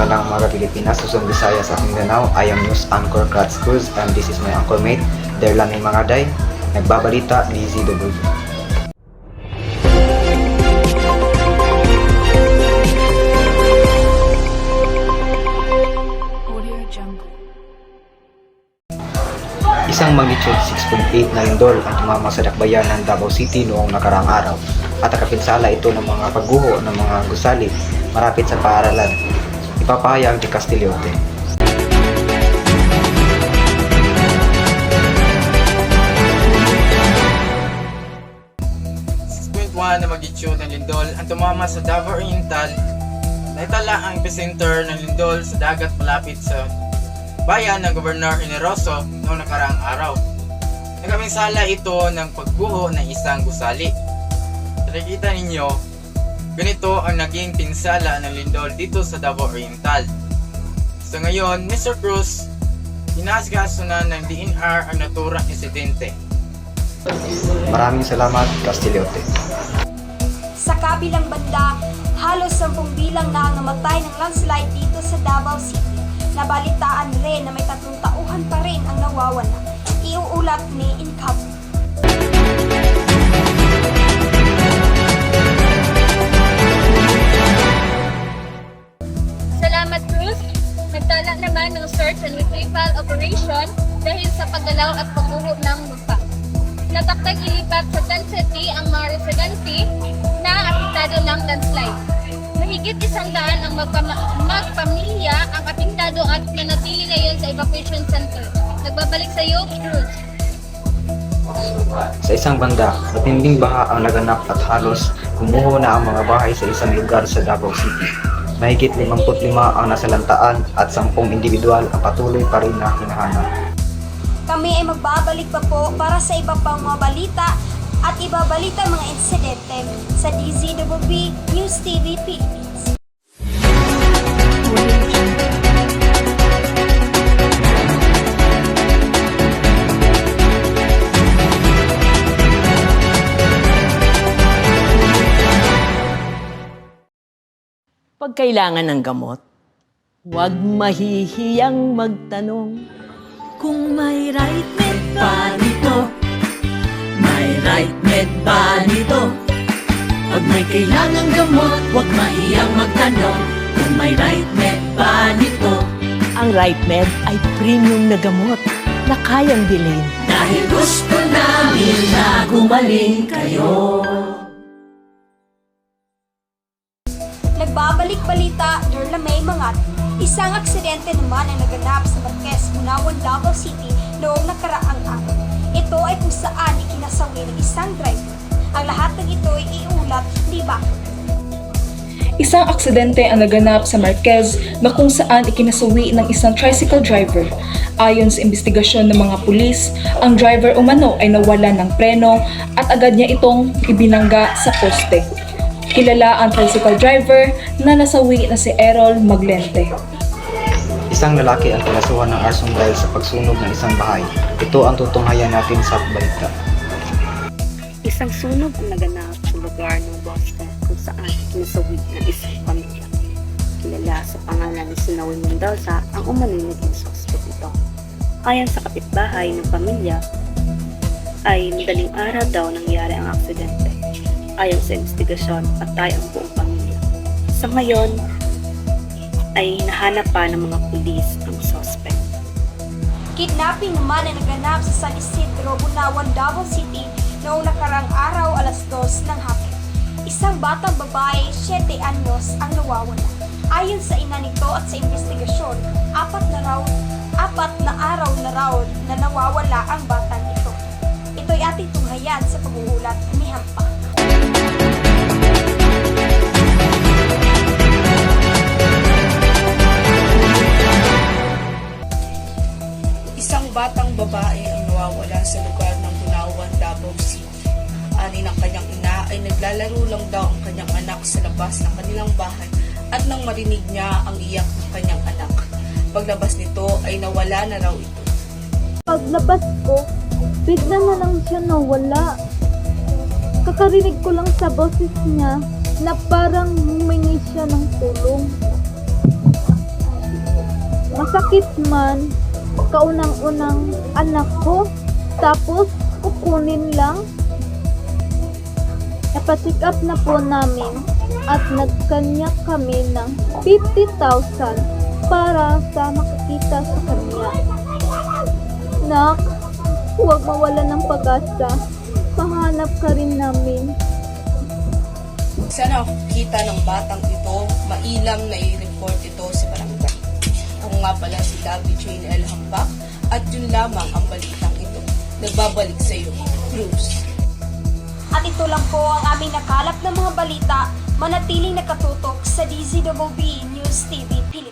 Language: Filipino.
Pagpalang mga Pilipinas, Luzon, Visayas at Mindanao. I am News Anchor Kratz Cruz and this is my anchor mate, Derlanay Mangaday. Nagbabalita, DZW. Isang magnitude 6.8 na lindol ang tumama sa dakbayan ng Davao City noong nakaraang araw at nakapinsala ito ng mga pagguho ng mga gusali marapit sa paaralan. Ipapahayag ni Castillote. Na magnitude ng lindol ang tumama sa Davao Oriental. Naitala ang epicenter ng lindol sa dagat malapit sa bayan ng Gobernador Generoso noong nakaraang araw. Nagkaminsala ito ng pagguho ng isang gusali. Nakikita ninyo, ganito ang naging pinsala ng lindol dito sa Davao Oriental. So ngayon, Mr. Cruz, hinasgaso na ng DNR ang naturang insidente. Maraming salamat, Castillote. Sa kabilang banda, halos 10 bilang na ang namatay ng landslide dito sa Davao City. Nabalitaan rin na may 3 tauhan pa rin ang nawawala. Iuulat ni Incap. Salamat, Cruz. Nagtala naman ng search and retrieval operation dahil sa paggalaw at pagguho ng lupa. Natakdang ilipat sa Tent City ang mga residente na apektado ng landslide. Mahigit 100 ang magpamilya ang apektado at nanatili ngayon sa evacuation center. Nagbabalik sa iyo, Cruz. Sa isang banda, matinding baha ang naganap at halos gumuho na ang mga bahay sa isang lugar sa Davao City. Mahigit 55 ang nasalantaan at 10 individual ang patuloy pa rin na hinahanap. Kami ay magbabalik pa po para sa iba pang mga balita at ibabalita mga insidente sa DZWB News TV Philippines. Pag kailangan ng gamot, huwag mahihiyang magtanong. Kung may right med ba nito? May right med ba nito? Pag may kailangang gamot, huwag mahiyang magtanong. Kung may right med ba nito? Ang Right Med ay premium na gamot na kayang bilhin. Dahil gusto namin na gumaling kayo. Nagbabalik balita, Derlamay Mangat. Isang aksidente naman ang naganap sa Marquez, Bunawan, Davao City noong nakaraang araw. Ito ay kung saan ikinasawi ng isang driver. Ang lahat ng ito ay iulat ni Bako. Isang aksidente ang naganap sa Marquez na kung saan ikinasawi ng isang tricycle driver. Ayon sa investigasyon ng mga pulis, ang driver umano ay nawala ng preno at agad niya itong ibinangga sa poste. Kilala ang tricycle driver na nasawi na si Errol Maglente. Isang lalaki ang kinasuhan ng arsong dahil sa pagsunog ng isang bahay. Ito ang tutunghayan natin sa balita. Isang sunog ang naganap sa lugar ng Boston kung saan kinasawi ng isang pamilya. Kilala sa pangalan ni Snowy Mendoza ang umano'y naging suspect ito. Ayon sa kapitbahay ng pamilya, ay madaling araw daw nangyari ang aksidente. Ayon sa investigasyon, patay ang buong pamilya. Sa ngayon, ay hinahanap pa ng mga pulis ang suspect. Kidnapping naman ang naganap sa San Isidro, Bunawan, Davao City noong nakarang araw alas 2 ng hapon. Isang batang babae, 7 anyos, ang nawawala. Ayon sa ina nito at sa investigasyon, 4 na araw na raw na nawawala ang batang ito. Ito'y ating tunghayan sa pag-uulat ni Hampa. Isang batang babae ang nawawala sa lugar ng Bunawan, Davao City. Ani ng kanyang ina ay naglalaro lang daw ang kanyang anak sa labas ng kanilang bahay at nang marinig niya ang iyak ng kanyang anak. Paglabas nito ay nawala na raw ito. Paglabas ko, bigla na lang siya nawala. Kakarinig ko lang sa boses niya na parang humingi siya ng tulong. Bakit man kaunang-unang anak ko, tapos kukunin lang? Napacheck up na po namin at nagkanya kami ng 50,000 para sa makikita sa kanya. Nak, huwag mawala ng pag-asa. Mahanap ka rin namin. Sana kita ng batang ito, mailang na i-report ito sa barangay. Ako nga pala si Gabby Jane L. Hambak at yun lamang ang balitang ito. Nagbabalik sa iyo, Cruz. At ito lang po ang aming nakalap ng mga balita. Manatiling nakatutok sa DZWB News TV Pilipinas.